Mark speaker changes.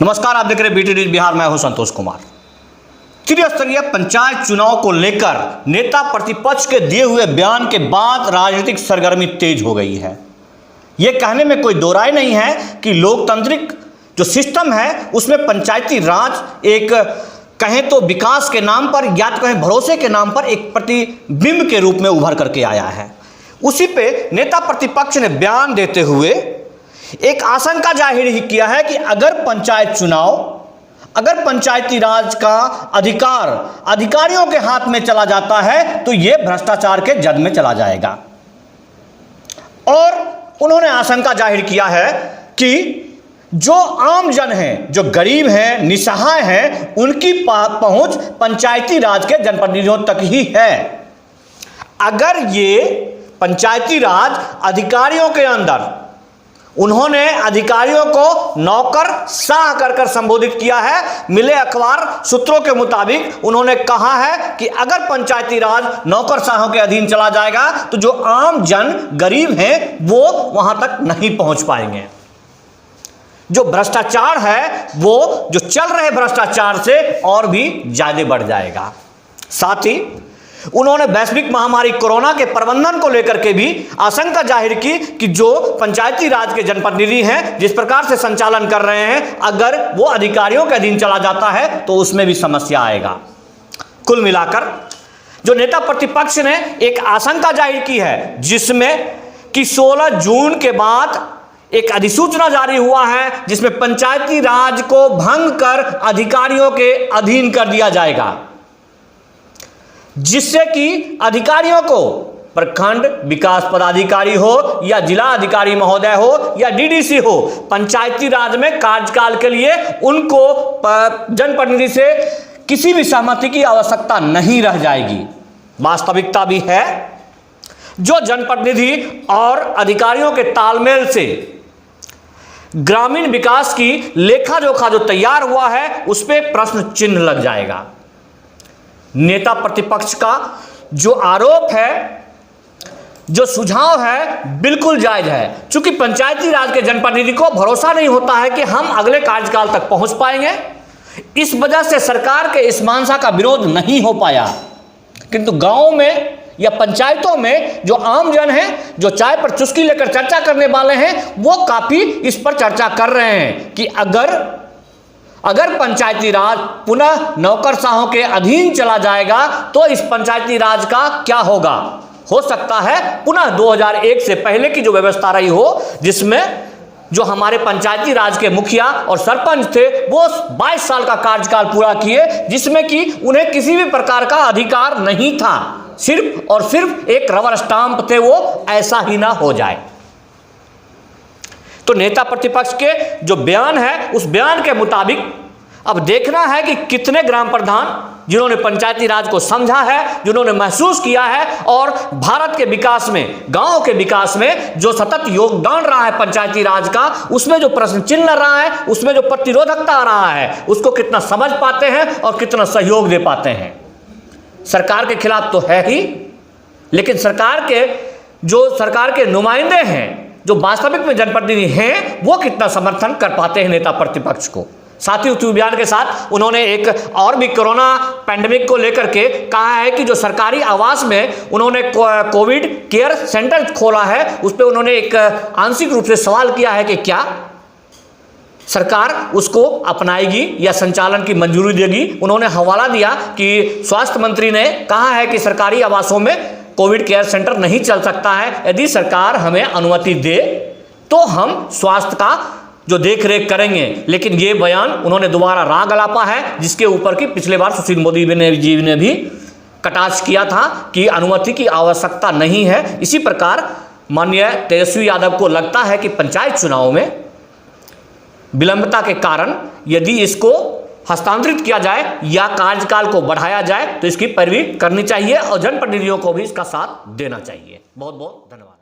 Speaker 1: नमस्कार, आप देख रहे हैं बीटी न्यूज बिहार। मैं हूं संतोष कुमार। त्रिस्तरीय पंचायत चुनाव को लेकर नेता प्रतिपक्ष के दिए हुए बयान के बाद राजनीतिक सरगर्मी तेज हो गई है। यह कहने में कोई दो राय नहीं है कि लोकतांत्रिक जो सिस्टम है उसमें पंचायती राज एक कहें तो विकास के नाम पर या तो कहें भरोसे के नाम पर एक प्रतिबिंब के रूप में उभर करके आया है। उसी पे नेता प्रतिपक्ष ने बयान देते हुए एक आशंका जाहिर ही किया है कि अगर पंचायती राज का अधिकार अधिकारियों के हाथ में चला जाता है तो यह भ्रष्टाचार के जद में चला जाएगा। और उन्होंने आशंका जाहिर किया है कि जो आम जन हैं, जो गरीब हैं, निसहाय हैं, उनकी पहुंच पंचायती राज के जनप्रतिनिधियों तक ही है। अगर ये पंचायती राज अधिकारियों के अंदर उन्होंने अधिकारियों को नौकर शाह कर संबोधित किया है। मिले अखबार सूत्रों के मुताबिक उन्होंने कहा है कि अगर पंचायती राज नौकर शाहों के अधीन चला जाएगा तो जो आम जन गरीब हैं वो वहां तक नहीं पहुंच पाएंगे। जो भ्रष्टाचार है वो जो चल रहे भ्रष्टाचार से और भी ज्यादा बढ़ जाएगा। साथ ही उन्होंने वैश्विक महामारी कोरोना के प्रबंधन को लेकर के भी आशंका जाहिर की कि जो पंचायती राज के जनप्रतिनिधि हैं जिस प्रकार से संचालन कर रहे हैं, अगर वो अधिकारियों के अधीन चला जाता है तो उसमें भी समस्या आएगा। कुल मिलाकर जो नेता प्रतिपक्ष ने एक आशंका जाहिर की है जिसमें कि 16 जून के बाद एक अधिसूचना जारी हुआ है जिसमें पंचायती राज को भंग कर अधिकारियों के अधीन कर दिया जाएगा, जिससे कि अधिकारियों को प्रखंड विकास पदाधिकारी हो या जिला अधिकारी महोदय हो या डीडीसी हो, पंचायती राज में कार्यकाल के लिए उनको जनप्रतिनिधि से किसी भी सहमति की आवश्यकता नहीं रह जाएगी। वास्तविकता भी है, जो जनप्रतिनिधि और अधिकारियों के तालमेल से ग्रामीण विकास की लेखा जोखा जो तैयार हुआ है उस पर प्रश्न चिन्ह लग जाएगा। नेता प्रतिपक्ष का जो आरोप है, जो सुझाव है, बिल्कुल जायज है। चूंकि पंचायती राज के जनप्रतिनिधि को भरोसा नहीं होता है कि हम अगले कार्यकाल तक पहुंच पाएंगे, इस वजह से सरकार के इस मानसा का विरोध नहीं हो पाया। किंतु गांवों में या पंचायतों में जो आम जन हैं, जो चाय पर चुस्की लेकर चर्चा करने वाले हैं, वो काफी इस पर चर्चा कर रहे हैं कि अगर पंचायती राज पुनः नौकरशाहों के अधीन चला जाएगा तो इस पंचायती राज का क्या होगा। हो सकता है पुनः 2001 से पहले की जो व्यवस्था रही हो, जिसमें जो हमारे पंचायती राज के मुखिया और सरपंच थे वो 22 साल का कार्यकाल पूरा किए, जिसमें कि उन्हें किसी भी प्रकार का अधिकार नहीं था, सिर्फ और सिर्फ एक रबर स्टांप थे वो, ऐसा ही ना हो जाए। तो नेता प्रतिपक्ष के जो बयान है उस बयान के मुताबिक अब देखना है कि कितने ग्राम प्रधान जिन्होंने पंचायती राज को समझा है, जिन्होंने महसूस किया है और भारत के विकास में, गांव के विकास में जो सतत योगदान रहा है पंचायती राज का, उसमें जो प्रश्न चिन्ह रहा है, उसमें जो प्रतिरोधकता आ रहा है, उसको कितना समझ पाते हैं और कितना सहयोग दे पाते हैं। सरकार के खिलाफ तो है ही, लेकिन सरकार के नुमाइंदे हैं, जो वास्तविक में जनप्रतिनिधि हैं, वो कितना समर्थन कर पाते हैं नेता प्रतिपक्ष को। साथ ही उस बयान के साथ उन्होंने एक और भी कोरोना पैंडेमिक को लेकर के कहा है कि जो सरकारी आवास में उन्होंने कोविड केयर सेंटर खोला है, उस पर उन्होंने एक आंशिक रूप से सवाल किया है कि क्या सरकार उसको अपनाएगी या संचालन की मंजूरी देगी। उन्होंने हवाला दिया कि स्वास्थ्य मंत्री ने कहा है कि सरकारी आवासों में कोविड केयर सेंटर नहीं चल सकता है, यदि सरकार हमें अनुमति दे तो हम स्वास्थ्य का जो देख रेख करेंगे। लेकिन ये बयान उन्होंने दोबारा राग अलापा है, जिसके ऊपर की पिछले बार सुशील मोदी जी ने भी कटाक्ष किया था कि अनुमति की आवश्यकता नहीं है। इसी प्रकार माननीय तेजस्वी यादव को लगता है कि पंचायत चुनाव में विलंबता के कारण यदि इसको हस्तांतरित किया जाए या कार्यकाल को बढ़ाया जाए तो इसकी पैरवी करनी चाहिए और जनप्रतिनिधियों को भी इसका साथ देना चाहिए। बहुत बहुत धन्यवाद।